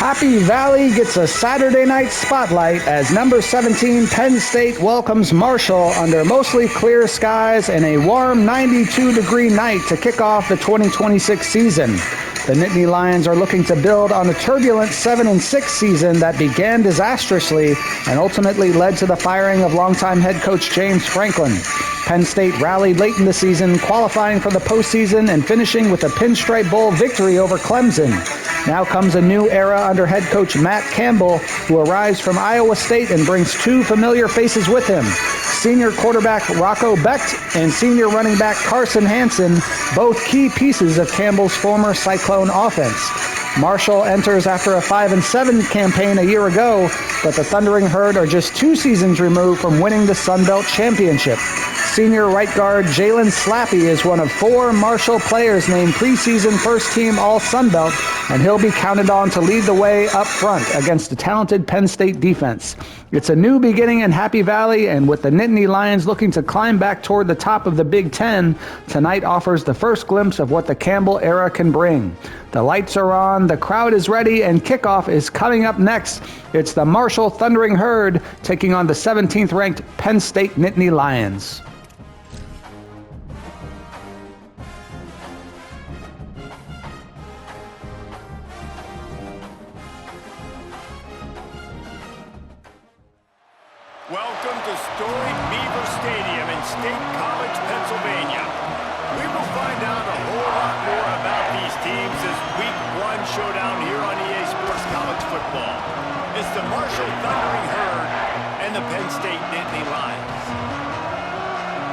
Happy Valley gets a Saturday night spotlight as number 17 Penn State welcomes Marshall under mostly clear skies and a warm 92-degree night to kick off the 2026 season. The Nittany Lions are looking to build on the turbulent 7-6 season that began disastrously and ultimately led to the firing of longtime head coach James Franklin. Penn State rallied late in the season, qualifying for the postseason and finishing with a Pinstripe Bowl victory over Clemson. Now comes a new era under head coach Matt Campbell, who arrives from Iowa State and brings two familiar faces with him. Senior quarterback Rocco Becht and senior running back Carson Hansen, both key pieces of Campbell's former Cyclone offense. Marshall enters after a 5-7 campaign a year ago, but the Thundering Herd are just 2 seasons removed from winning the Sun Belt Championship. Senior right guard Jalen Slappy is one of 4 Marshall players named preseason first-team All-Sun Belt, and he'll be counted on to lead the way up front against the talented Penn State defense. It's a new beginning in Happy Valley, and with the Nittany Lions looking to climb back toward the top of the Big Ten, tonight offers the first glimpse of what the Campbell era can bring. The lights are on, the crowd is ready, and kickoff is coming up next. It's the Marshall Thundering Herd taking on the 17th-ranked Penn State Nittany Lions. Welcome to storied Beaver Stadium in State College, Pennsylvania. We will find out a whole lot more about these teams as Week 1 showdown here on EA Sports College Football. It's the Marshall Thundering Herd and the Penn State Nittany Lions.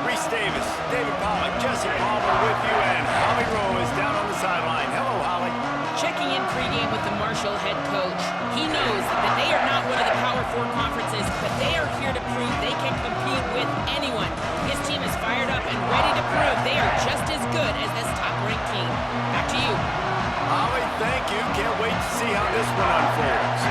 Reese Davis, David Pollack, Jesse Palmer with you, and Holly Rowe is down on the sideline. Hello, Holly. Checking in pregame with the Marshall head coach. He knows that they are not one of the Power 4 conferences, but they are here to prove they can compete with anyone. His team is fired up and ready to prove they are just as good as this top-ranked team. Back to you. Holly, thank you. Can't wait to see how this one unfolds.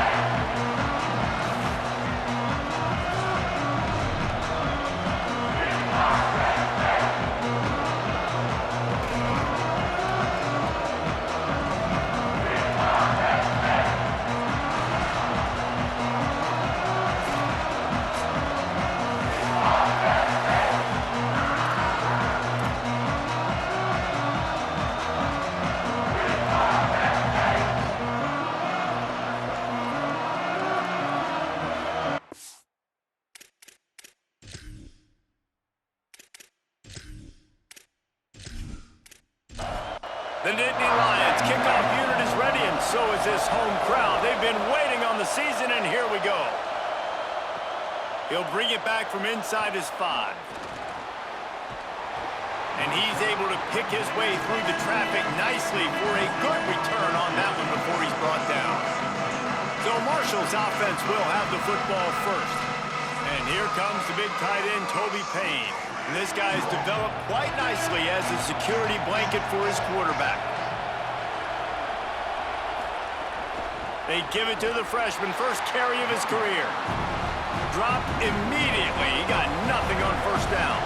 The Nittany Lions kickoff unit is ready, and so is this home crowd. They've been waiting on the season, and here we go. He'll bring it back from inside his 5. And he's able to pick his way through the traffic nicely for a good return on that one before he's brought down. So Marshall's offense will have the football first. And here comes the big tight end, Toby Payne. And this guy's developed quite nicely as a security blanket for his quarterback. They give it to the freshman, first carry of his career. Dropped immediately. He got nothing on first down.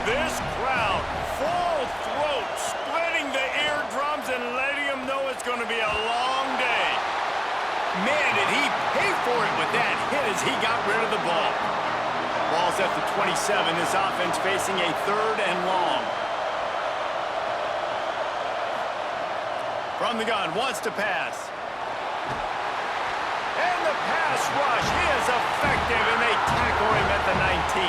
This crowd, full throat, splitting the eardrums and letting them know it's going to be a long day. Man, did he pay for it with that hit as he got rid of the ball. Ball's at the 27. This offense facing a 3rd and long. From the gun, wants to pass. And the pass rush is effective, and they tackle him at the 19.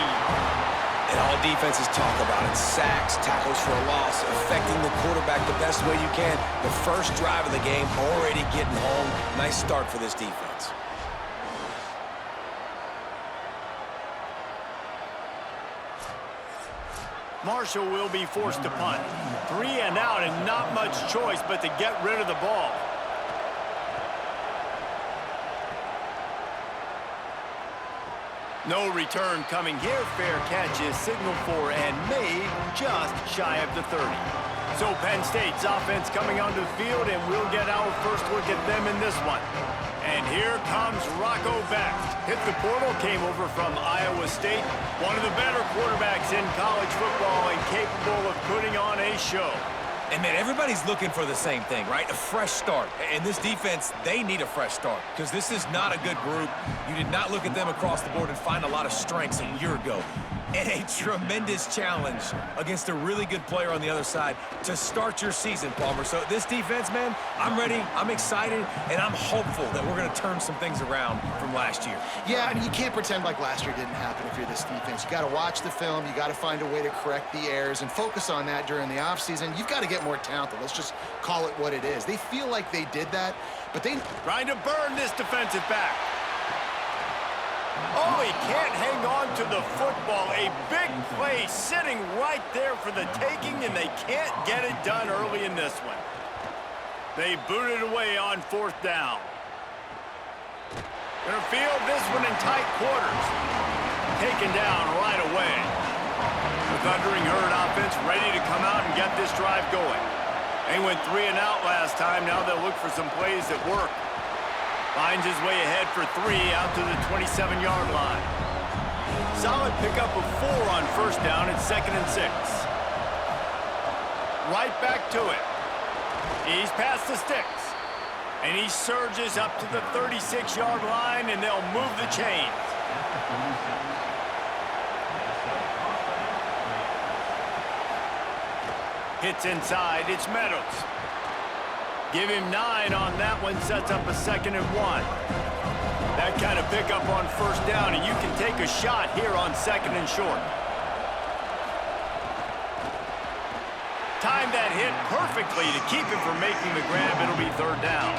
And all defenses talk about it. Sacks, tackles for a loss, affecting the quarterback the best way you can. The first drive of the game, already getting home. Nice start for this defense. Marshall will be forced to punt. 3 and out, and not much choice but to get rid of the ball. No return coming here. Fair catch is signaled for and made just shy of the 30. So Penn State's offense coming onto the field, and we'll get our first look at them in this one. And here comes Rocco Becht. Hit the portal, came over from Iowa State. One of the better quarterbacks in college football and capable of putting on a show. And, man, everybody's looking for the same thing, right? A fresh start. And this defense, they need a fresh start because this is not a good group. You did not look at them across the board and find a lot of strengths a year ago. And a tremendous challenge against a really good player on the other side to start your season, Palmer. So this defense, man, I'm ready, I'm excited, and I'm hopeful that we're going to turn some things around from last year. Yeah, I mean, you can't pretend like last year didn't happen if you're this defense. You got to watch the film. You got to find a way to correct the errors and focus on that during the offseason. You've got to get more talented. Let's just call it what it is. They feel like they did that, but they... Trying to burn this defensive back. Oh, he can't hang on to the football. A big play sitting right there for the taking, and they can't get it done early in this one. They boot it away on 4th down. Gonna field this one in tight quarters. Taken down right away. The Thundering Herd offense ready to come out and get this drive going. They went 3 and out last time. Now they'll look for some plays that work. Finds his way ahead for 3 out to the 27-yard line. Solid pickup of 4 on 1st down. It's 2nd and 6. Right back to it. He's past the sticks. And he surges up to the 36-yard line, and they'll move the chains. Hits inside. It's Meadows. Give him 9 on that one, sets up a 2nd and 1. That kind of pickup on 1st down, and you can take a shot here on 2nd and short. Timed that hit perfectly to keep him from making the grab. It'll be 3rd down.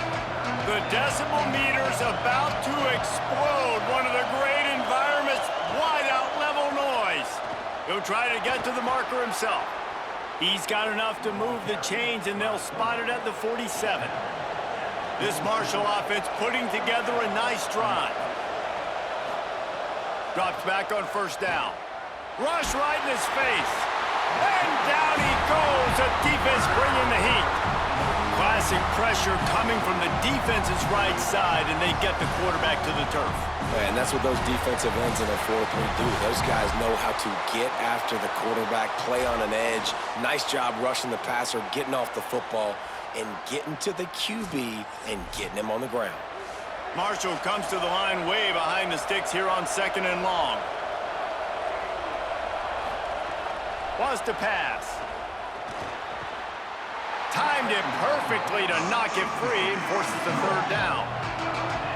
The decibel meter's about to explode. One of the great environments, wide out level noise. He'll try to get to the marker himself. He's got enough to move the chains, and they'll spot it at the 47. This Marshall offense putting together a nice drive. Drops back on 1st down. Rush right in his face. And down he goes. The defense bringing the heat. Classic pressure coming from the defense's right side, and they get the quarterback to the turf. And that's what those defensive ends in a 4-3 do. Those guys know how to get after the quarterback, play on an edge. Nice job rushing the passer, getting off the football, and getting to the QB and getting him on the ground. Marshall comes to the line way behind the sticks here on 2nd and long. Wants to pass. Timed it perfectly to knock it free and forces the 3rd down.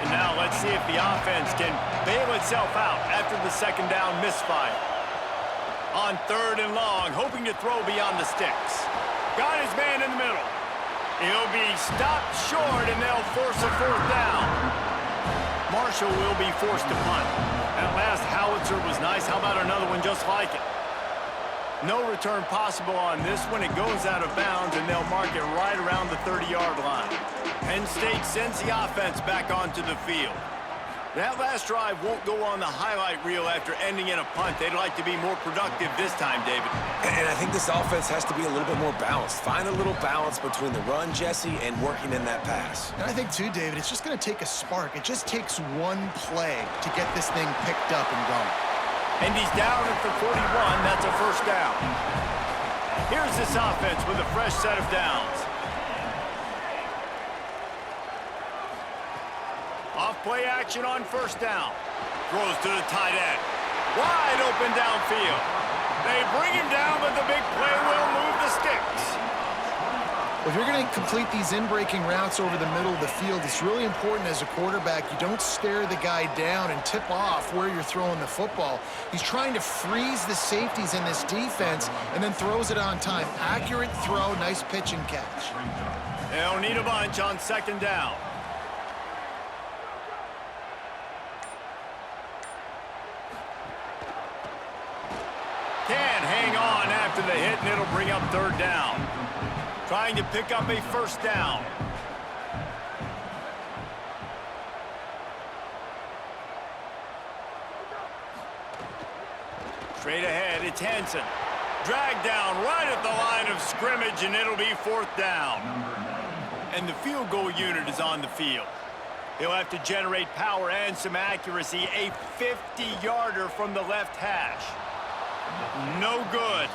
And now let's see if the offense can bail itself out after the 2nd down misfire. On 3rd and long, hoping to throw beyond the sticks. Got his man in the middle. He'll be stopped short, and they'll force a 4th down. Marshall will be forced to punt. That last howitzer was nice. How about another one just like it? No return possible on this one. It goes out of bounds, and they'll mark it right around the 30-yard line. Penn State sends the offense back onto the field. That last drive won't go on the highlight reel after ending in a punt. They'd like to be more productive this time, David. And I think this offense has to be a little bit more balanced. Find a little balance between the run, Jesse, and working in that pass. And I think, too, David, it's just going to take a spark. It just takes one play to get this thing picked up and going. And he's down at the 41. That's a 1st down. Here's this offense with a fresh set of downs. Off-play action on 1st down. Throws to the tight end. Wide open downfield. They bring him down, but the big play will move the sticks. If you're going to complete these in-breaking routes over the middle of the field, it's really important as a quarterback you don't stare the guy down and tip off where you're throwing the football. He's trying to freeze the safeties in this defense and then throws it on time. Accurate throw, nice pitch and catch. They'll need a bunch on 2nd down. Can hang on after the hit, and it'll bring up 3rd down. Trying to pick up a 1st down. Straight ahead, it's Hansen. Dragged down right at the line of scrimmage, and it'll be 4th down. And the field goal unit is on the field. He'll have to generate power and some accuracy. A 50-yarder from the left hash. No good.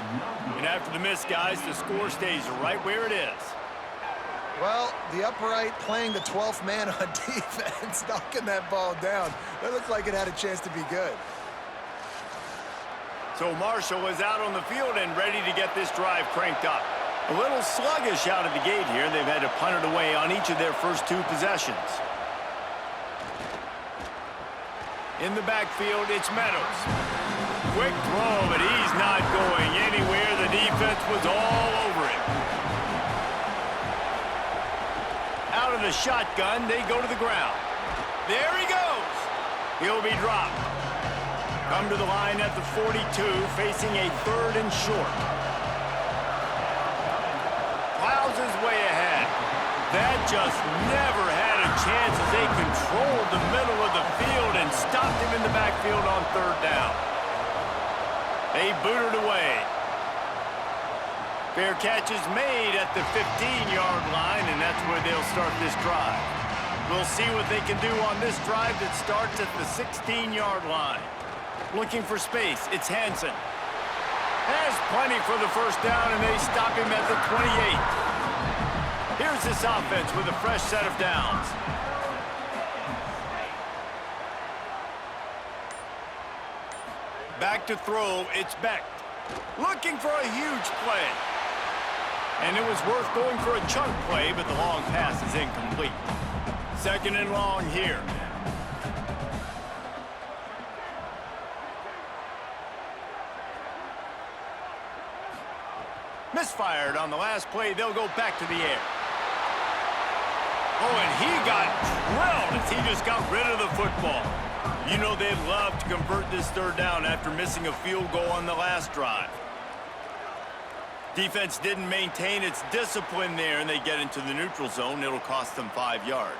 And after the miss, guys, the score stays right where it is. Well, the upright playing the 12th man on defense, knocking that ball down. That looked like it had a chance to be good. So Marshall is out on the field and ready to get this drive cranked up. A little sluggish out of the gate here. They've had to punt it away on each of their first 2 possessions. In the backfield, it's Meadows. Quick throw, but he's not going anywhere. The defense was all over him. Out of the shotgun, they go to the ground. There he goes. He'll be dropped. Come to the line at the 42, facing a 3rd and short. Plows his way ahead. That just never had a chance as they controlled the middle of the field and stopped him in the backfield on 3rd down. They booted away. Fair catch is made at the 15-yard line, and that's where they'll start this drive. We'll see what they can do on this drive that starts at the 16-yard line. Looking for space, it's Hansen. Has plenty for the first down, and they stop him at the 28. Here's this offense with a fresh set of downs. Back to throw, it's Beck. Looking for a huge play. And it was worth going for a chunk play, but the long pass is incomplete. 2nd and long here. Misfired on the last play. They'll go back to the air. Oh, and he got drilled as he just got rid of the football. You know they'd love to convert this 3rd down after missing a field goal on the last drive. Defense didn't maintain its discipline there, and they get into the neutral zone. It'll cost them 5 yards.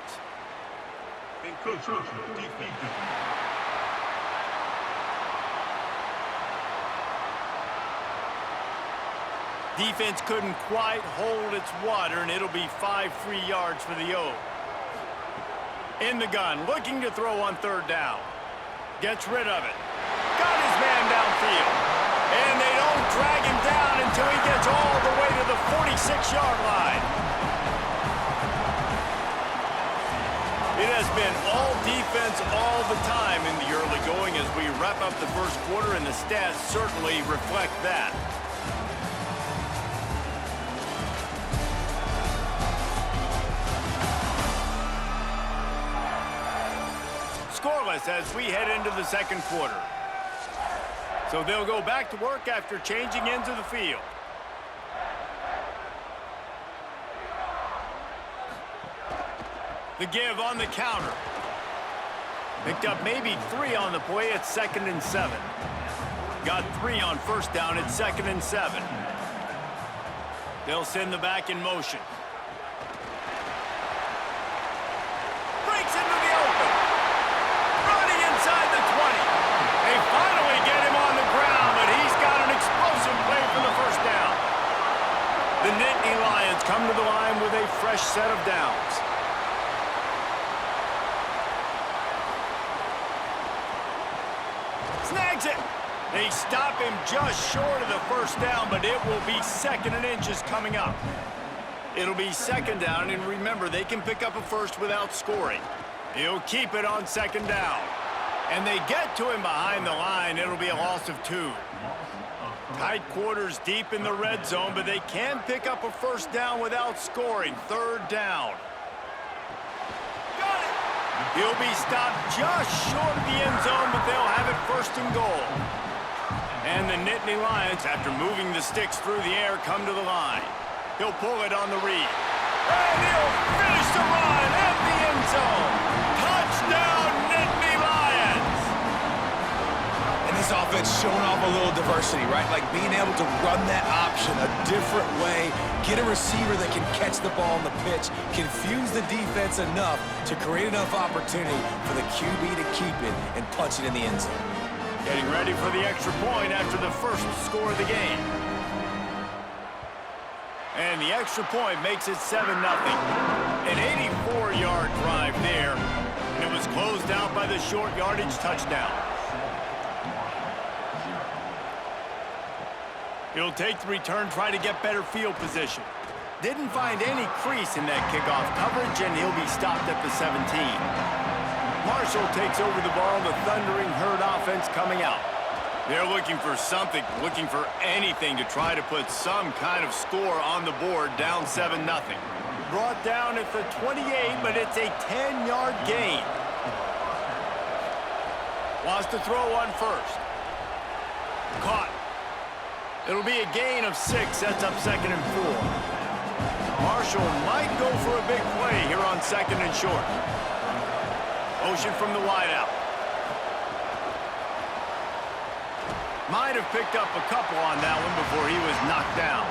Defense couldn't quite hold its water, and it'll be 5 free yards for the O. In the gun, looking to throw on 3rd down. Gets rid of it. Got his man downfield. And they don't drag him down until he gets all the way to the 46-yard line. It has been all defense all the time in the early going as we wrap up the first quarter, and the stats certainly reflect that. Scoreless as we head into the 2nd quarter. So they'll go back to work after changing into the field. The give on the counter. Picked up maybe 3 on the play at 2nd and 7. Got 3 on 1st down at 2nd and 7. They'll send the back in motion. Breaks into the open. Running inside the 20. They finally get him on the ground, but he's got an explosive play for the first down. The Nittany Lions come to the line with a fresh set of downs. Snags it. They stop him just short of the first down, but it will be 2nd and inches coming up. It'll be 2nd down, and remember, they can pick up a first without scoring. He'll keep it on 2nd down. And they get to him behind the line. It'll be a loss of 2. Tight quarters deep in the red zone, but they can pick up a first down without scoring. 3rd down. Got it. He'll be stopped just short of the end zone, but they'll have it 1st and goal. And the Nittany Lions, after moving the sticks through the air, come to the line. He'll pull it on the read. And he'll finish the run at the end zone. Touchdown, Nittany Lions! And this offense showing off a little diversity, right? Like being able to run that option a different way, get a receiver that can catch the ball on the pitch, confuse the defense enough to create enough opportunity for the QB to keep it and punch it in the end zone. Getting ready for the extra point after the first score of the game. And the extra point makes it 7-0. An 84-yard drive there. And it was closed out by the short yardage touchdown. He'll take the return, try to get better field position. Didn't find any crease in that kickoff coverage, and he'll be stopped at the 17. Marshall takes over the ball, the Thundering Herd offense coming out. They're looking for something, looking for anything to try to put some kind of score on the board, down 7-0. Brought down at the 28, but it's a 10-yard gain. Wants to throw on first. Caught. It'll be a gain of 6, sets up 2nd and 4. Marshall might go for a big play here on 2nd and short. Motion from the wideout. Might have picked up a couple on that one before he was knocked down.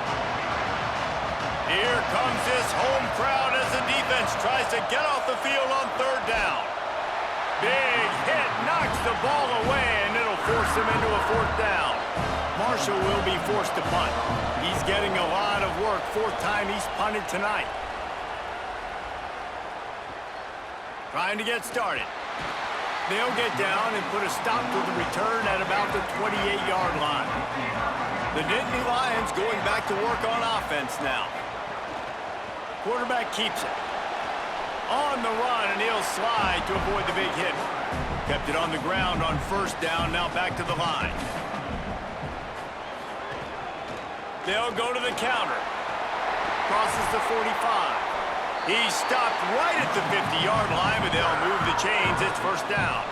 Here comes this home crowd as the defense tries to get off the field on 3rd down. Big hit, knocks the ball away, and it'll force him into a 4th down. Marshall will be forced to punt. He's getting a lot of work, 4th time he's punted tonight. Trying to get started. They'll get down and put a stop to the return at about the 28-yard line. The Nittany Lions going back to work on offense now. Quarterback keeps it. On the run, and he'll slide to avoid the big hit. Kept it on the ground on 1st down, now back to the line. They'll go to the counter. Crosses the 45. He's stopped right at the 50-yard line, but they'll move the chains. It's 1st down.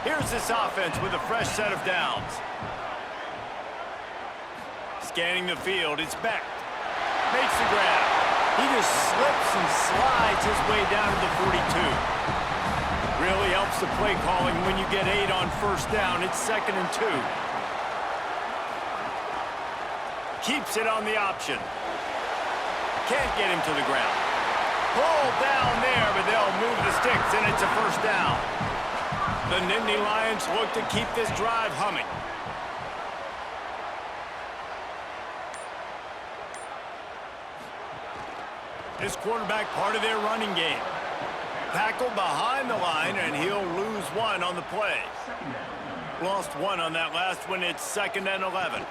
Here's this offense with a fresh set of downs. Scanning the field, it's Beck. Makes the grab. He just slips and slides his way down to the 42. Really helps the play calling when you get 8 on 1st down. It's 2nd and 2. Keeps it on the option. Can't get him to the ground. Pulled down there, but they'll move the sticks, and it's a 1st down. The Nittany Lions look to keep this drive humming. This quarterback part of their running game. Tackled behind the line, and he'll lose 1 on the play. Lost 1 on that last one. It's 2nd and 11.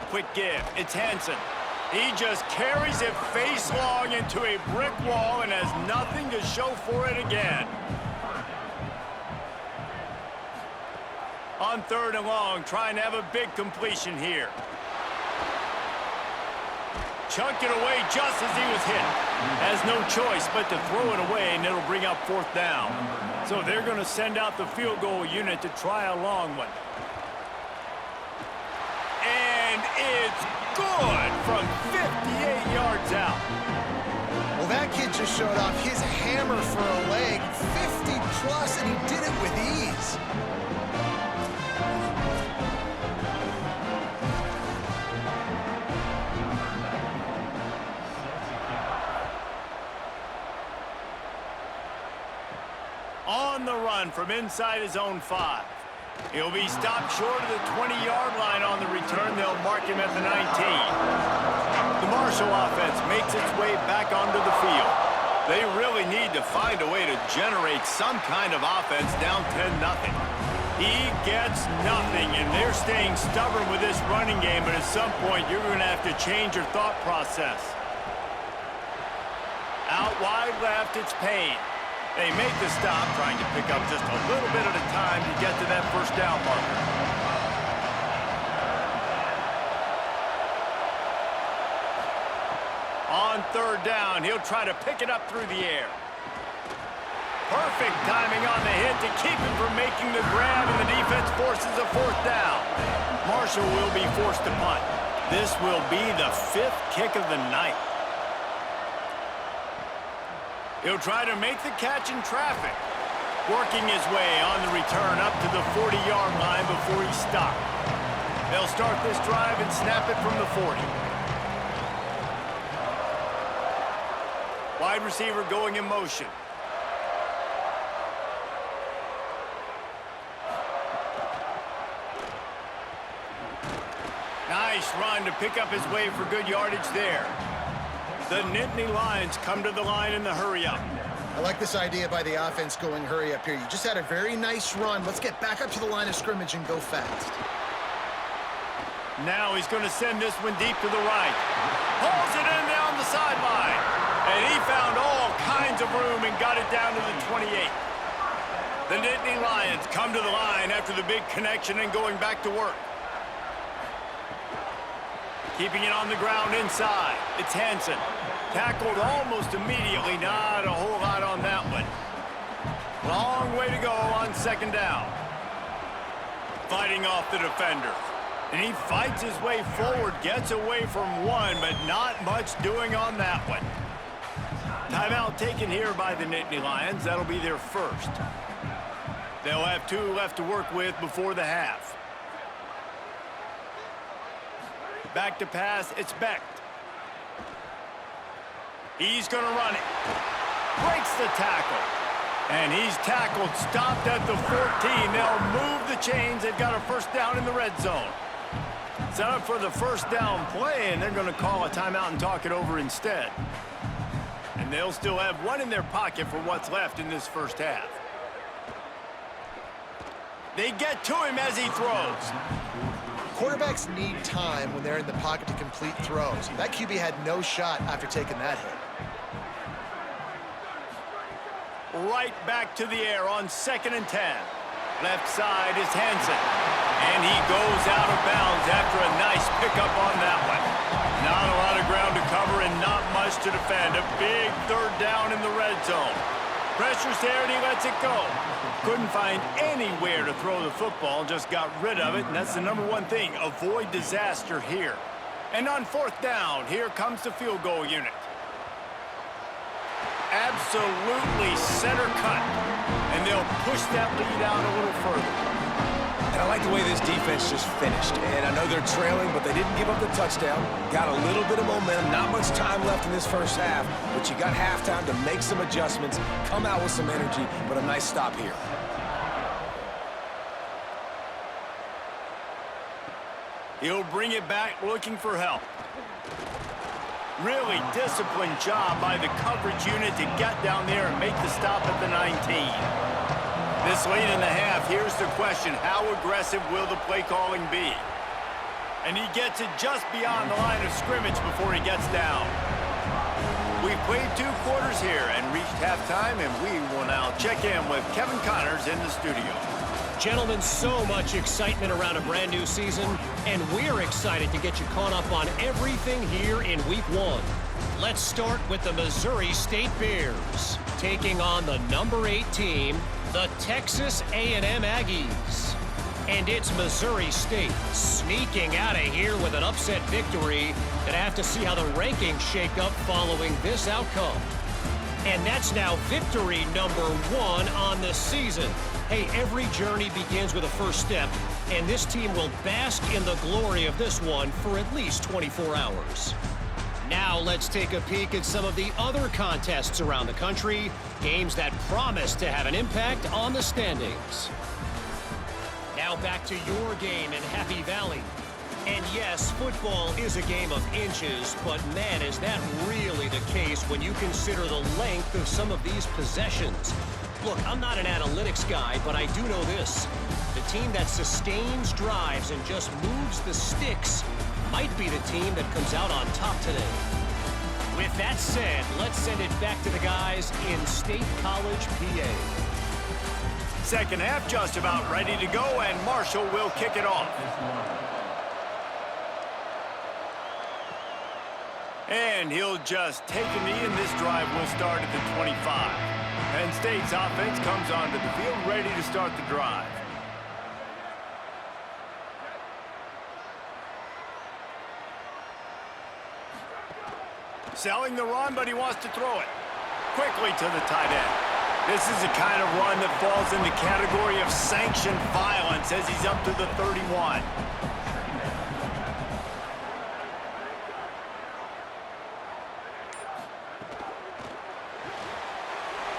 Quick give. It's Hansen. He just carries it face long into a brick wall and has nothing to show for it again. On 3rd and long, trying to have a big completion here. Chunked it away just as he was hit. Has no choice but to throw it away, and it'll bring up 4th down. So they're going to send out the field goal unit to try a long one. And it's good from 58 yards out. Well, that kid just showed off his hammer for a leg, 50+, and he did it with ease. On the run from inside his own 5. He'll be stopped short of the 20-yard line on the return. They'll mark him at the 19. The Marshall offense makes its way back onto the field. They really need to find a way to generate some kind of offense down 10-0. He gets nothing, and they're staying stubborn with this running game, but at some point you're going to have to change your thought process. Out wide left, it's Penn. They make the stop, trying to pick up just a little bit at a time to get to that 1st down marker. On 3rd down, he'll try to pick it up through the air. Perfect timing on the hit to keep him from making the grab, and the defense forces a 4th down. Marshall will be forced to punt. This will be the 5th kick of the night. He'll try to make the catch in traffic. Working his way on the return up to the 40-yard line before he's stopped. They'll start this drive and snap it from the 40. Wide receiver going in motion. Nice run to pick up his way for good yardage there. The Nittany Lions come to the line in the hurry-up. I like this idea by the offense going hurry-up here. You just had a very nice run. Let's get back up to the line of scrimmage and go fast. Now he's going to send this one deep to the right. Pulls it in down the sideline. And he found all kinds of room and got it down to the 28. The Nittany Lions come to the line after the big connection and going back to work. Keeping it on the ground inside. It's Hansen. Tackled almost immediately. Not a whole lot on that one. Long way to go on second down. Fighting off the defender. And he fights his way forward, gets away from one, but not much doing on that one. Timeout taken here by the Nittany Lions. That'll be their first. They'll have 2 left to work with before the half. Back to pass, it's Beck. He's going to run it. Breaks the tackle. And he's tackled, stopped at the 14. They'll move the chains. They've got a first down in the red zone. Set up for the first down play, and they're going to call a timeout and talk it over instead. And they'll still have one in their pocket for what's left in this first half. They get to him as he throws. Quarterbacks need time when they're in the pocket to complete throws. That QB had no shot after taking that hit. Right back to the air on 2nd and 10. Left side is Hansen. And he goes out of bounds after a nice pickup on that one. Not a lot of ground to cover and not much to defend. A big third down in the red zone. Pressure's there and he lets it go. Couldn't find anywhere to throw the football, just got rid of it, and that's the #1 thing. Avoid disaster here. And on 4th down, here comes the field goal unit. Absolutely center cut. And they'll push that lead out a little further. And I like the way this defense just finished. And I know they're trailing, but they didn't give up the touchdown. Got a little bit of momentum. Not much time left in this first half, but you got halftime to make some adjustments, come out with some energy, but a nice stop here. He'll bring it back looking for help. Really disciplined job by the coverage unit to get down there and make the stop at the 19. This late in the half, here's the question. How aggressive will the play calling be? And he gets it just beyond the line of scrimmage before he gets down. We've played 2 quarters here and reached halftime, and we will now check in with Kevin Connors in the studio. Gentlemen, so much excitement around a brand new season, and we're excited to get you caught up on everything here in Week 1. Let's start with the Missouri State Bears, taking on the #8 team, the Texas A&M Aggies. And it's Missouri State sneaking out of here with an upset victory. Gonna have to see how the rankings shake up following this outcome. And that's now victory #1 on the season. Hey, every journey begins with a first step, and this team will bask in the glory of this one for at least 24 hours. Now let's take a peek at some of the other contests around the country, games that promise to have an impact on the standings. Now back to your game in Happy Valley. And yes, football is a game of inches, but man, is that really the case when you consider the length of some of these possessions. Look, I'm not an analytics guy, but I do know this. The team that sustains drives and just moves the sticks might be the team that comes out on top today. With that said, let's send it back to the guys in State College, PA. Second half just about ready to go, and Marshall will kick it off. And he'll just take a knee, and this drive will start at the 25. Penn State's offense comes onto the field ready to start the drive. Selling the run, but he wants to throw it quickly to the tight end. This is the kind of run that falls in the category of sanctioned violence as he's up to the 31.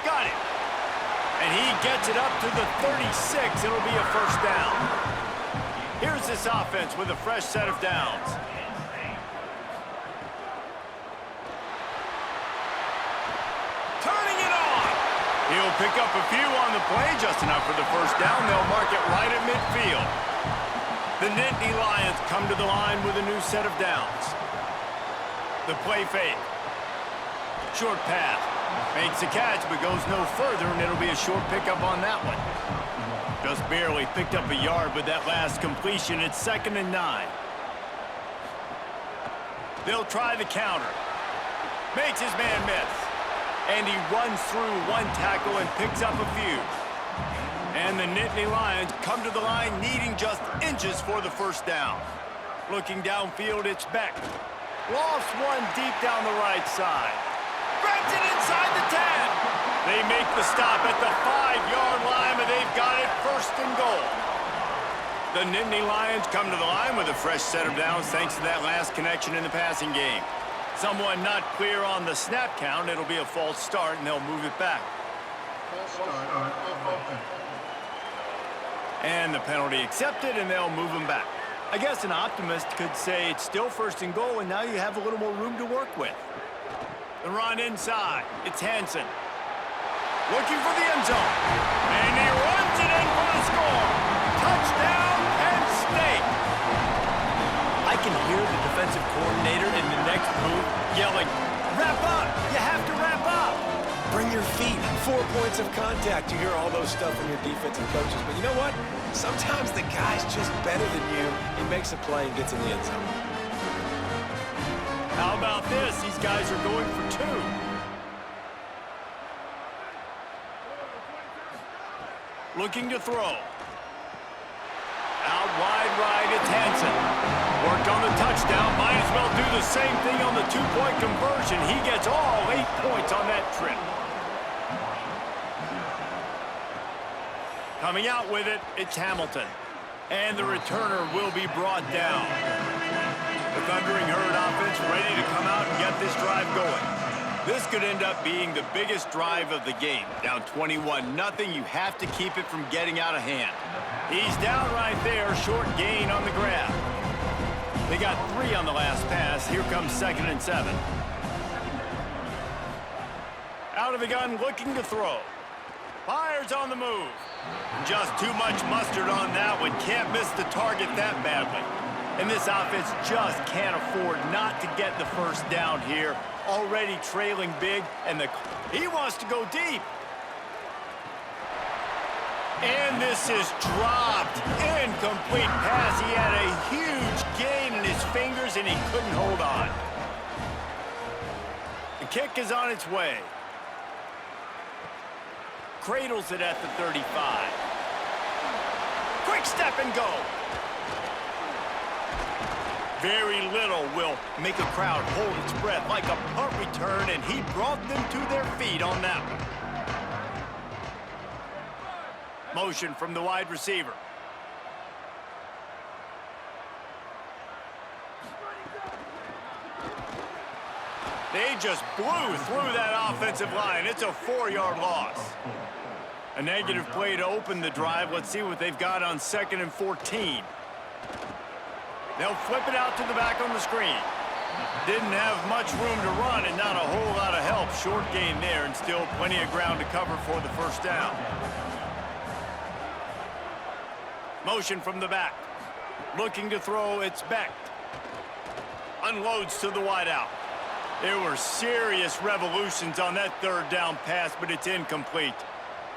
Got it. And he gets it up to the 36. It'll be a first down. Here's this offense with a fresh set of downs. Turning it on. He'll pick up a few on the play, just enough for the first down. They'll mark it right at midfield. The Nittany Lions come to the line with a new set of downs. The play fake. Short pass. Makes the catch, but goes no further, and it'll be a short pickup on that one. Just barely picked up a yard with that last completion. It's 2nd and 9. They'll try the counter. Makes his man miss. And he runs through one tackle and picks up a few. And the Nittany Lions come to the line needing just inches for the first down. Looking downfield, it's Beck. Lofts one deep down the right side. Threads it inside the 10. They make the stop at the 5-yard line, but they've got it 1st and goal. The Nittany Lions come to the line with a fresh set of downs thanks to that last connection in the passing game. Someone not clear on the snap count. It'll be a false start, and they'll move it back. And the penalty accepted, and they'll move them back. I guess an optimist could say it's still 1st and goal, and now you have a little more room to work with. The run inside. It's Hansen. Looking for the end zone. And he runs it in for the score. Touchdown, Penn State. I can hear the defensive coordinator in the next move yelling, "Wrap up! You have to wrap up!" Bring your feet. 4 points of contact. You hear all those stuff from your defensive coaches. But you know what? Sometimes the guy's just better than you. He makes a play and gets in the end zone. How about this? These guys are going for 2. Looking to throw. Out wide right, it's Hansen. Worked on the touchdown. Might as well do the same thing on the 2-point conversion. He gets all 8 points on that trip. Coming out with it, it's Hamilton. And the returner will be brought down. The Thundering Herd offense ready to come out and get this drive going. This could end up being the biggest drive of the game. Down 21-0, you have to keep it from getting out of hand. He's down right there, short gain on the grab. They got 3 on the last pass. Here comes 2nd and 7. Out of the gun, looking to throw. Fires on the move. Just too much mustard on that one. Can't miss the target that badly. And this offense just can't afford not to get the first down here. Already trailing big, and he wants to go deep. And this is dropped. Incomplete pass. He had a huge gain in his fingers, and he couldn't hold on. The kick is on its way. Cradles it at the 35. Quick step and go. Very little will make a crowd hold its breath like a punt return, and he brought them to their feet on that one. Motion from the wide receiver. They just blew through that offensive line. It's a 4-yard loss. A negative play to open the drive. Let's see what they've got on 2nd and 14. They'll flip it out to the back on the screen. Didn't have much room to run and not a whole lot of help. Short gain there and still plenty of ground to cover for the first down. Motion from the back. Looking to throw, it's Beck. Unloads to the wideout. There were serious revolutions on that 3rd down pass, but it's incomplete.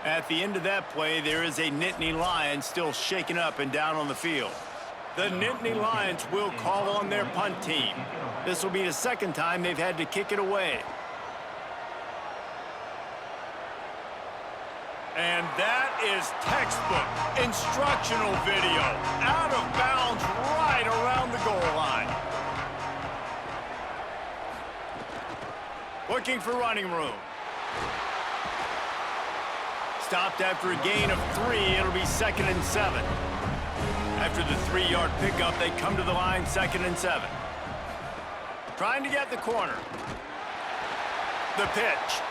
At the end of that play, there is a Nittany Lion still shaken up and down on the field. The Nittany Lions will call on their punt team. This will be the 2nd time they've had to kick it away. And that is textbook instructional video. Out of bounds right around the goal line. Looking for running room. Stopped after a gain of 3. It'll be 2nd and 7. After the 3-yard pickup, they come to the line, 2nd and 7. Trying to get the corner. The pitch.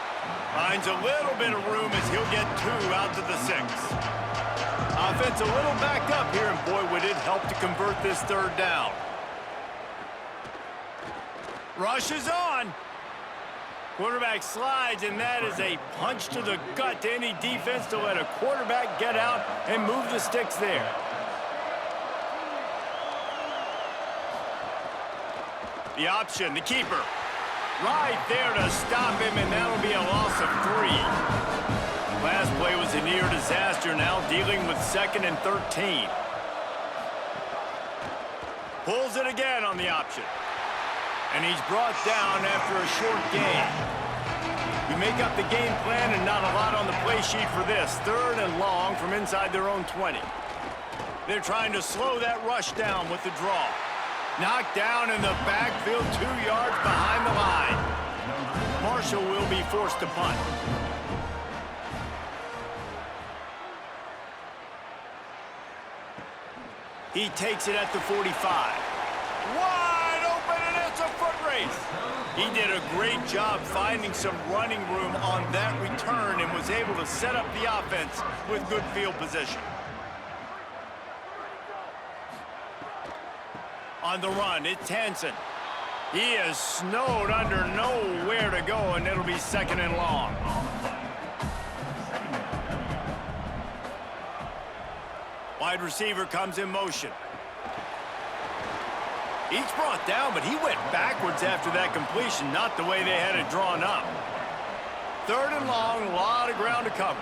Finds a little bit of room as he'll get 2 out to the 6. Offense a little backed up here, and boy, would it help to convert this 3rd down. Rush is on. Quarterback slides, and that is a punch to the gut to any defense to let a quarterback get out and move the sticks there. The option, the keeper. Right there to stop him, and that'll be a loss of 3. Last play was a near disaster, now dealing with 2nd and 13. Pulls it again on the option. And he's brought down after a short gain. You make up the game plan and not a lot on the play sheet for this. 3rd and long from inside their own 20. They're trying to slow that rush down with the draw. Knocked down in the backfield, 2 yards behind the line. Marshall will be forced to punt. He takes it at the 45. Wide open, and it's a foot race. He did a great job finding some running room on that return and was able to set up the offense with good field position. On the run, it's Hansen. He is snowed under, nowhere to go, and it'll be 2nd and long. Wide receiver comes in motion. He's brought down, but he went backwards after that completion, not the way they had it drawn up. 3rd and long, a lot of ground to cover.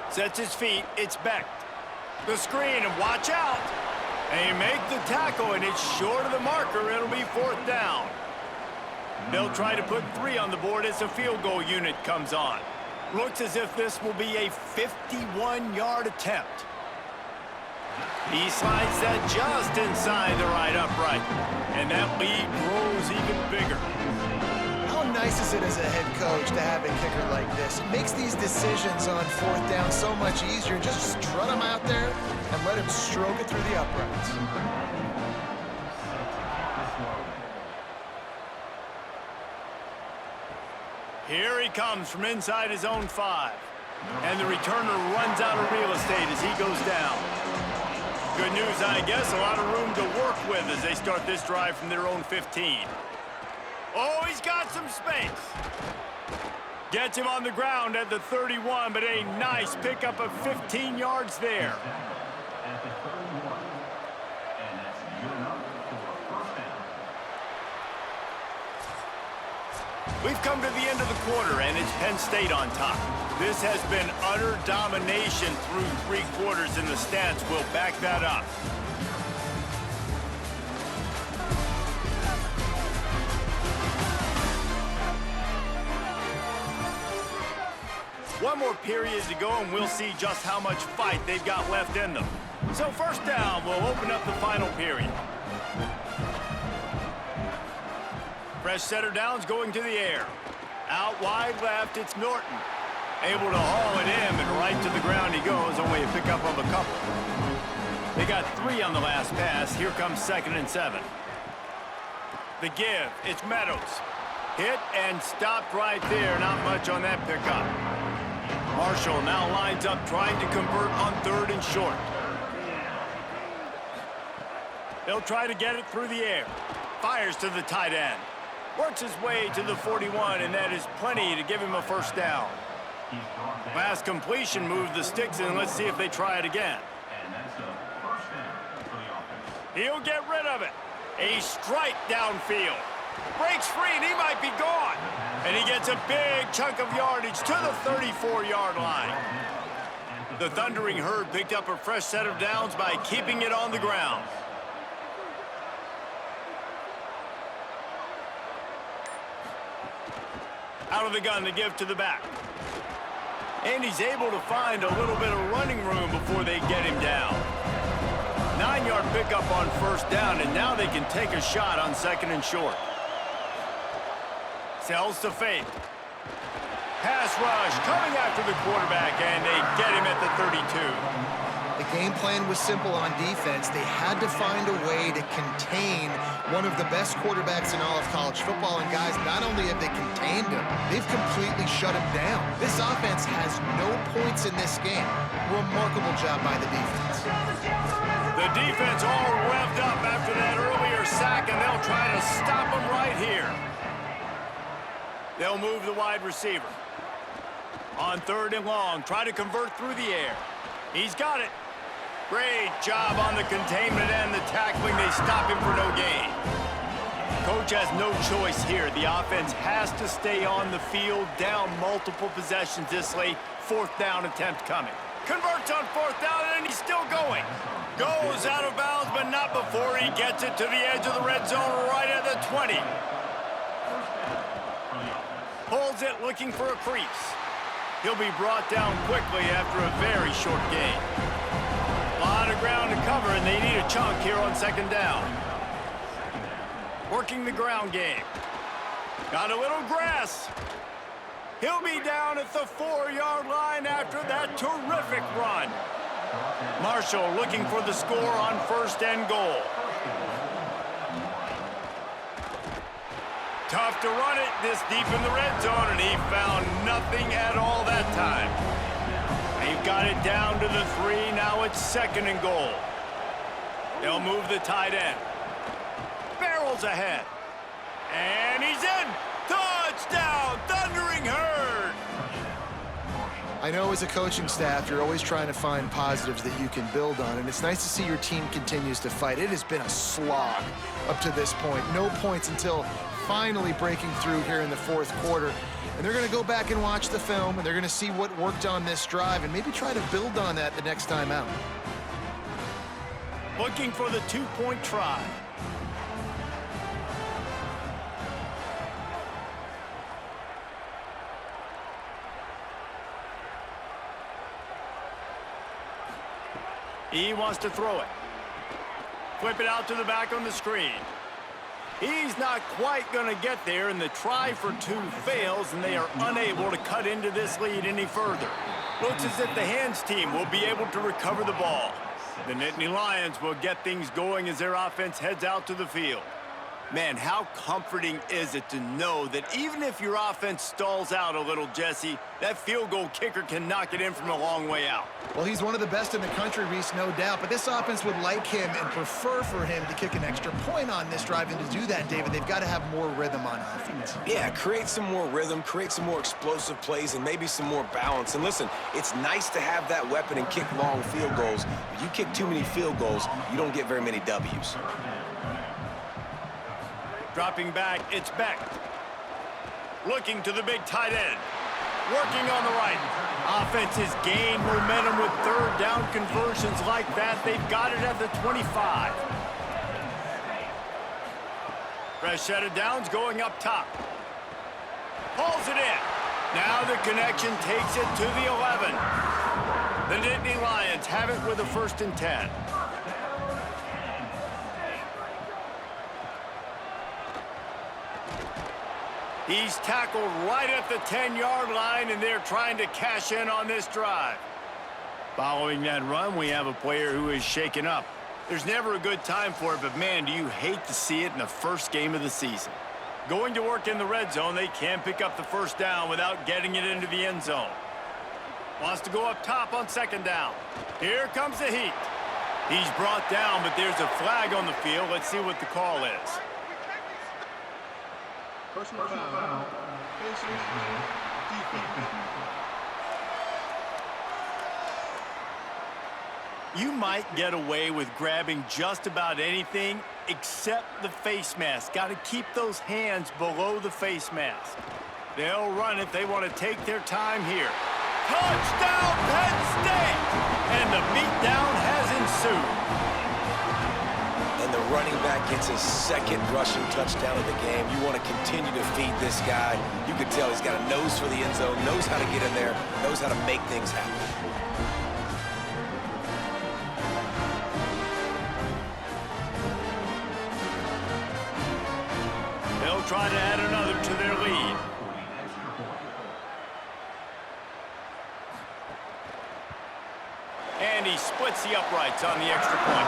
Sets his feet, it's Beck. The screen, and watch out. They make the tackle, and it's short of the marker. It'll be 4th down. They'll try to put 3 on the board as the field goal unit comes on. Looks as if this will be a 51-yard attempt. He slides that just inside the right upright, and that lead grows even bigger. How nice is it as a head coach to have a kicker like this? It makes these decisions on 4th down so much easier. Just strut him out there and let him stroke it through the uprights. Here he comes from inside his own 5. And the returner runs out of real estate as he goes down. Good news, I guess, a lot of room to work with as they start this drive from their own 15. Oh, he's got some space. Gets him on the ground at the 31, but a nice pickup of 15 yards there. We've come to the end of the quarter, and it's Penn State on top. This has been utter domination through 3 quarters, and the stats will back that up. One more period to go, and we'll see just how much fight they've got left in them. So 1st down will open up the final period. Fresh setter downs going to the air. Out wide left, it's Norton. Able to haul it in, and right to the ground he goes, only a pickup of a couple. They got 3 on the last pass. Here comes 2nd and 7. The give, it's Meadows. Hit and stopped right there, not much on that pickup. Marshall now lines up trying to convert on 3rd and short. They'll try to get it through the air. Fires to the tight end. Works his way to the 41, and that is plenty to give him a 1st down. Last completion moved the sticks in. Let's see if they try it again. He'll get rid of it. A strike downfield. Breaks free, and he might be gone. And he gets a big chunk of yardage to the 34-yard line. The Thundering Herd picked up a fresh set of downs by keeping it on the ground. Out of the gun to give to the back. And he's able to find a little bit of running room before they get him down. 9-yard pickup on 1st down, and now they can take a shot on 2nd and short. Sells to fake. Pass rush coming after the quarterback, and they get him at the 32. The game plan was simple on defense. They had to find a way to contain one of the best quarterbacks in all of college football. And guys, not only have they contained him, they've completely shut him down. This offense has no points in this game. Remarkable job by the defense. The defense all revved up after that earlier sack, and they'll try to stop him right here. They'll move the wide receiver. On 3rd and long, try to convert through the air. He's got it. Great job on the containment and the tackling. They stop him for no gain. Coach has no choice here. The offense has to stay on the field, down multiple possessions this late. 4th down attempt coming. Converts on 4th down, and he's still going. Goes out of bounds, but not before he gets it to the edge of the red zone right at the 20. Holds it, looking for a crease. He'll be brought down quickly after a very short gain. A lot of ground to cover, and they need a chunk here on 2nd down. Working the ground game. Got a little grass. He'll be down at the 4-yard line after that terrific run. Marshall looking for the score on 1st and goal. Tough to run it this deep in the red zone, and he found nothing at all that time. They've got it down to the 3. Now it's 2nd and goal. They'll move the tight end. Barrels ahead. And he's in. Touchdown, Thundering Herd. I know as a coaching staff, you're always trying to find positives that you can build on, and it's nice to see your team continues to fight. It has been a slog up to this point. No points until finally breaking through here in the 4th quarter. And they're going to go back and watch the film, and they're going to see what worked on this drive and maybe try to build on that the next time out. Looking for the 2-point try. He wants to throw it. Flip it out to the back on the screen. He's not quite going to get there, and the try for 2 fails, and they are unable to cut into this lead any further. Looks as if the hands team will be able to recover the ball. The Nittany Lions will get things going as their offense heads out to the field. Man, how comforting is it to know that even if your offense stalls out a little, Jesse, that field goal kicker can knock it in from a long way out. Well, he's one of the best in the country, Reese, no doubt. But this offense would like him and prefer for him to kick an extra point on this drive. And to do that, David, they've got to have more rhythm on offense. Yeah, create some more rhythm, create some more explosive plays, and maybe some more balance. And listen, it's nice to have that weapon and kick long field goals. If you kick too many field goals, you don't get very many W's. Dropping back, it's Beck. Looking to the big tight end. Working on the right. Offense has gained momentum with 3rd down conversions like that. They've got it at the 25. Fresh set of downs going up top. Pulls it in. Now the connection takes it to the 11. The Nittany Lions have it with a 1st and 10. He's tackled right at the 10-yard line, and they're trying to cash in on this drive. Following that run, we have a player who is shaken up. There's never a good time for it, but man, do you hate to see it in the first game of the season. Going to work in the red zone, they can pick up the 1st down without getting it into the end zone. Wants to go up top on 2nd down. Here comes the heat. He's brought down, but there's a flag on the field. Let's see what the call is. Personal foul. You might get away with grabbing just about anything except the face mask. Got to keep those hands below the face mask. They'll run it. They want to take their time here. Touchdown, Penn State! And the beatdown has ensued. And the running back gets his 2nd rushing touchdown of the game. You want to continue to feed this guy. You can tell he's got a nose for the end zone, knows how to get in there, knows how to make things happen. They'll try to add another to their lead. And he splits the uprights on the extra point.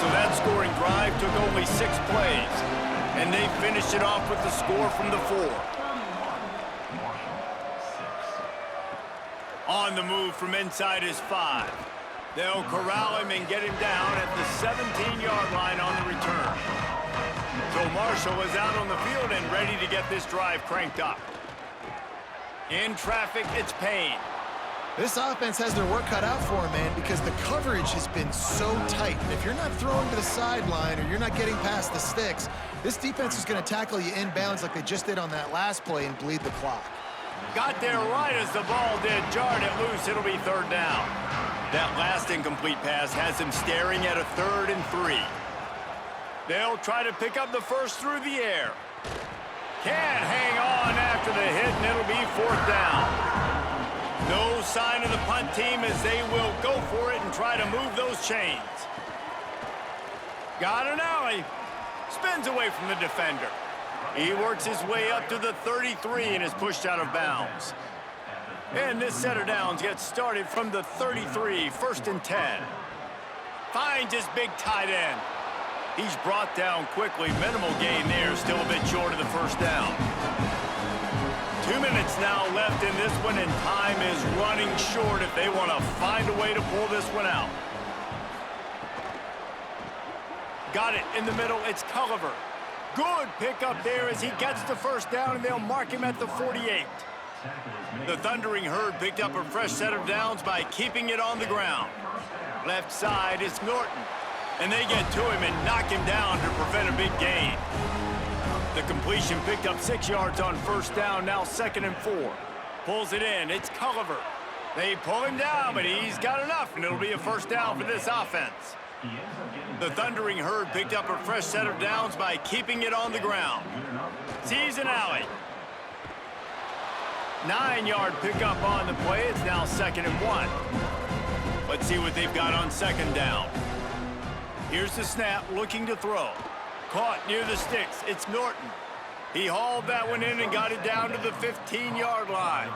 So that scoring drive took only 6 plays. And they finished it off with the score from the 4. On the move from inside his 5. They'll corral him and get him down at the 17-yard line on the return. So Marshall is out on the field and ready to get this drive cranked up. In traffic, it's Penn. This offense has their work cut out for them, man, because the coverage has been so tight. And if you're not throwing to the sideline or you're not getting past the sticks, this defense is going to tackle you inbounds like they just did on that last play and bleed the clock. Got there right as the ball did. Jarred it loose. It'll be third down. That last incomplete pass has him staring at a 3rd and 3. They'll try to pick up the first through the air. Can't hang on after the hit, and it'll be 4th down. No sign of the punt team as they will go for it and try to move those chains. Got an alley. Spins away from the defender. He works his way up to the 33 and is pushed out of bounds. And this set of downs gets started from the 33, 1st and 10. Finds his big tight end. He's brought down quickly. Minimal gain there, still a bit short of the 1st down. 2 minutes now left in this one, and time is running short if they want to find a way to pull this one out. Got it in the middle. It's Culliver. Good pickup there as he gets the 1st down, and they'll mark him at the 48. The Thundering Herd picked up a fresh set of downs by keeping it on the ground. Left side is Norton, and they get to him and knock him down to prevent a big gain. The completion picked up 6 yards on 1st down, now 2nd and 4. Pulls it in, it's Culliver. They pull him down, but he's got enough, and it'll be a 1st down for this offense. The Thundering Herd picked up a fresh set of downs by keeping it on the ground. Sees an alley. 9-yard pickup on the play, it's now 2nd and 1. Let's see what they've got on 2nd down. Here's the snap, looking to throw. Caught near the sticks. It's Norton. He hauled that one in and got it down to the 15-yard line.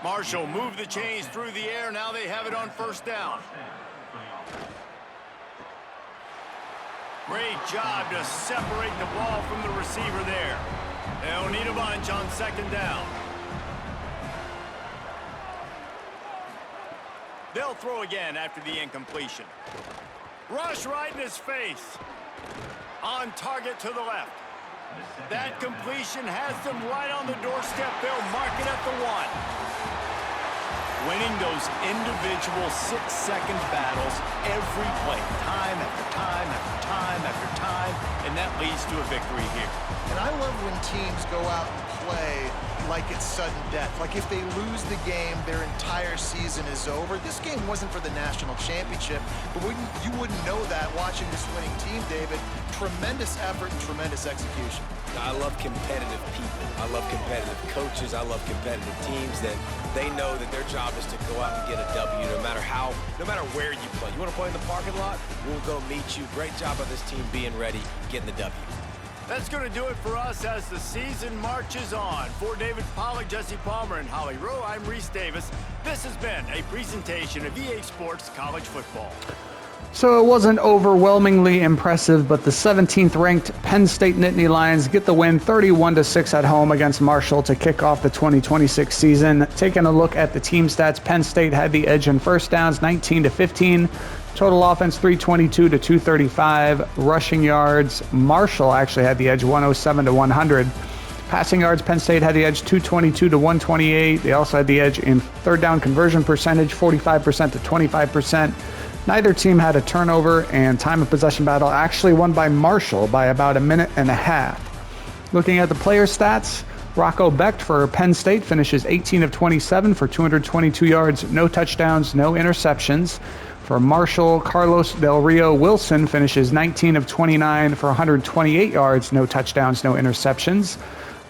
Marshall moved the chains through the air. Now they have it on 1st down. Great job to separate the ball from the receiver there. They'll need a bunch on 2nd down. They'll throw again after the incompletion. Rush right in his face. On target to the left. That completion has them right on the doorstep. They'll mark it at the 1. Winning those individual 6-second battles every play, time after time after time after time, and that leads to a victory here. And I love when teams go out and play like it's sudden death. Like if they lose the game, their entire season is over. This game wasn't for the national championship, but you wouldn't know that watching this winning team, David. Tremendous effort and tremendous execution. I love competitive people. I love competitive coaches. I love competitive teams that they know that their job is to go out and get a W no matter where you play. You want to play in the parking lot? We'll go meet you. Great job of this team being ready, getting the W. That's going to do it for us as the season marches on. For David Pollack, Jesse Palmer, and Holly Rowe, I'm Reese Davis. This has been a presentation of EA Sports College Football. So it wasn't overwhelmingly impressive, but the 17th ranked Penn State Nittany Lions get the win 31-6 at home against Marshall to kick off the 2026 season. Taking a look at the team stats, Penn State had the edge in 1st downs 19-15. Total offense 322 to 235. Rushing yards, Marshall actually had the edge 107 to 100. Passing yards, Penn State had the edge 222 to 128. They also had the edge in 3rd down conversion percentage 45% to 25%. Neither team had a turnover, and time of possession battle actually won by Marshall by about a minute and a half. Looking at the player stats, Rocco Becht for Penn State finishes 18 of 27 for 222 yards, no touchdowns, no interceptions. For Marshall, Carlos Del Rio Wilson finishes 19 of 29 for 128 yards, no touchdowns, no interceptions.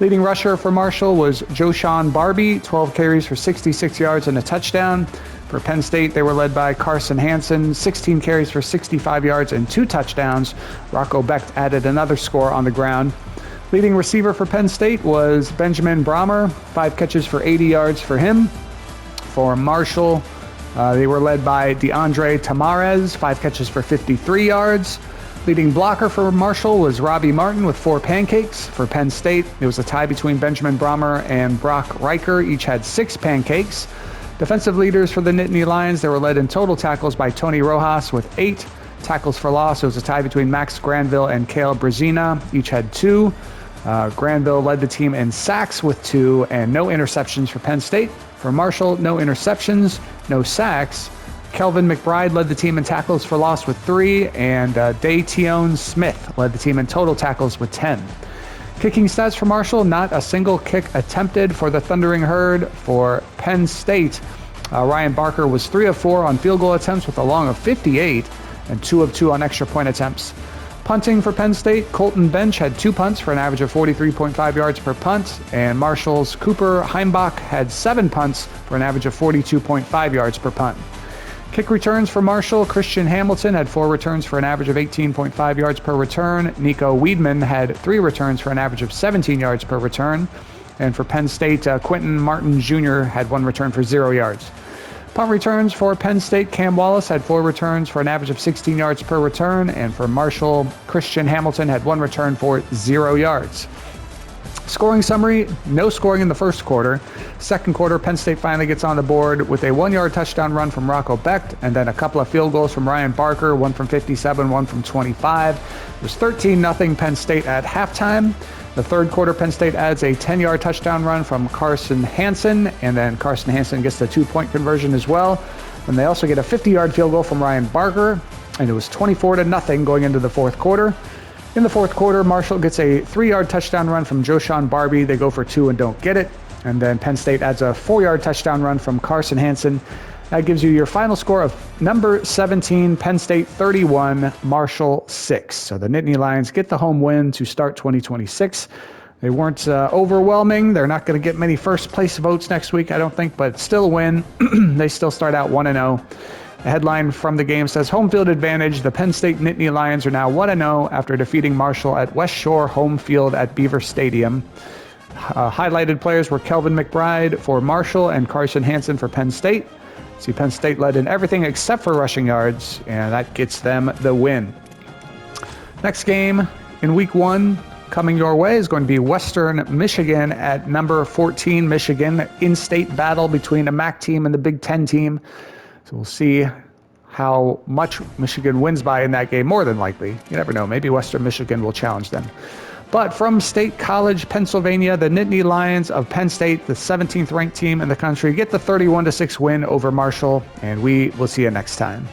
Leading rusher for Marshall was Joshawn Barbie, 12 carries for 66 yards and a touchdown. For Penn State, they were led by Carson Hansen, 16 carries for 65 yards and 2 touchdowns. Rocco Becht added another score on the ground. Leading receiver for Penn State was Benjamin Brahmer, 5 catches for 80 yards for him. For Marshall, they were led by DeAndre Tamarez, 5 catches for 53 yards. Leading blocker for Marshall was Robbie Martin with 4 pancakes. For Penn State, it was a tie between Benjamin Brahmer and Brock Riker. Each had 6 pancakes. Defensive leaders for the Nittany Lions, they were led in total tackles by Tony Rojas with 8. Tackles for loss, it was a tie between Max Granville and Cale Brazina. Each had 2. Granville led the team in sacks with 2 and no interceptions for Penn State. For Marshall, no interceptions, no sacks. Kelvin McBride led the team in tackles for loss with 3, and Daytion Smith led the team in total tackles with 10. Kicking stats for Marshall, not a single kick attempted for the Thundering Herd. For Penn State, Ryan Barker was 3 of 4 on field goal attempts with a long of 58 and 2 of 2 on extra point attempts. Punting for Penn State, Colton Bench had 2 punts for an average of 43.5 yards per punt, and Marshall's Cooper Heimbach had 7 punts for an average of 42.5 yards per punt. Kick returns for Marshall, Christian Hamilton had 4 returns for an average of 18.5 yards per return. Nico Weedman had 3 returns for an average of 17 yards per return. And for Penn State, Quentin Martin Jr. had 1 return for 0 yards. Punt returns for Penn State, Cam Wallace had 4 returns for an average of 16 yards per return. And for Marshall, Christian Hamilton had 1 return for 0 yards. Scoring summary, no scoring in the first quarter. Second quarter, Penn State finally gets on the board with a 1-yard touchdown run from Rocco Becht, and then a couple of field goals from Ryan Barker, 1 from 57, 1 from 25. It was 13-0 Penn State at halftime. The third quarter, Penn State adds a 10-yard touchdown run from Carson Hansen, and then Carson Hansen gets the 2-point conversion as well. And they also get a 50-yard field goal from Ryan Barker, and it was 24-0 going into the fourth quarter. In the fourth quarter, Marshall gets a 3-yard touchdown run from Joshawn Barbie. They go for 2 and don't get it. And then Penn State adds a 4-yard touchdown run from Carson Hansen. That gives you your final score of number 17, Penn State 31, Marshall 6. So the Nittany Lions get the home win to start 2026. They weren't overwhelming. They're not going to get many first place votes next week, I don't think, but still a win. They still start out 1-0. The headline from the game says, home field advantage. The Penn State Nittany Lions are now 1-0 after defeating Marshall at West Shore home field at Beaver Stadium. Highlighted players were Kelvin McBride for Marshall and Carson Hansen for Penn State. See, Penn State led in everything except for rushing yards, and that gets them the win. Next game in week 1 coming your way is going to be Western Michigan at number 14 Michigan. In-state battle between a MAC team and the Big Ten team. So we'll see how much Michigan wins by in that game, more than likely. You never know. Maybe Western Michigan will challenge them. But from State College, Pennsylvania, the Nittany Lions of Penn State, the 17th ranked team in the country, get the 31-6 win over Marshall, and we will see you next time.